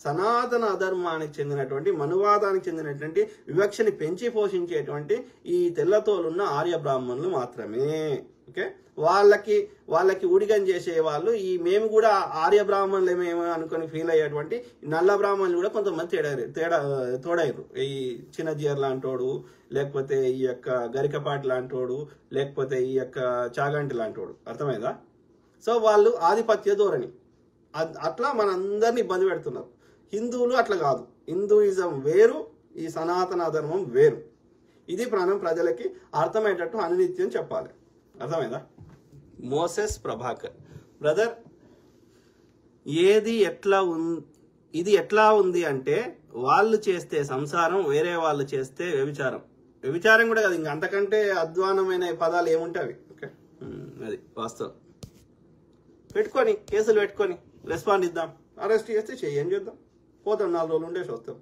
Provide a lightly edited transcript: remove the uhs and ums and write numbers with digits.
సనాతన అధర్మానికి చెందినటువంటి మనువాదానికి చెందినటువంటి వివక్షని పెంచి పోషించేటువంటి ఈ తెల్లతోలున్న ఆర్య బ్రాహ్మణులు మాత్రమే. ఓకే, వాళ్ళకి ఊడిగం చేసే వాళ్ళు ఈ మేము కూడా ఆర్య బ్రాహ్మణులు ఏమేమో అనుకుని ఫీల్ అయ్యేటువంటి నల్ల బ్రాహ్మణులు కూడా కొంతమంది తోడైరు. ఈ చిన్నజీయర్ లాంటోడు, లేకపోతే ఈ యొక్క గరికపాటి లాంటోడు, లేకపోతే ఈ యొక్క చాగంటి లాంటోడు. అర్థమైందా? సో వాళ్ళు ఆధిపత్య ధోరణి, అట్లా మనందరినీ ఇబ్బంది పెడుతున్నారు. హిందువులు అట్లా కాదు. హిందూయిజం వేరు, ఈ సనాతన ధర్మం వేరు. ఇది మనం ప్రజలకి అర్థమయ్యేటట్టు అనునిత్యం చెప్పాలి. అర్థమైందా? మోసెస్ ప్రభాకర్ బ్రదర్, ఇది ఎట్లా ఉంది అంటే వాళ్ళు చేస్తే సంసారం, వేరే వాళ్ళు చేస్తే వ్యభిచారం. వ్యభిచారం కూడా కదా, ఇంకా అంతకంటే అధ్వానమైన పదాలు ఏముంటాయి? ఓకే, అది వాస్తవం. కేసులు పెట్టుకొని రెస్పాండ్ ఇద్దాం. అరెస్ట్ చేస్తే ఏం చేద్దాం? పోతాం, 4 రోజులు ఉండేసి వస్తాం.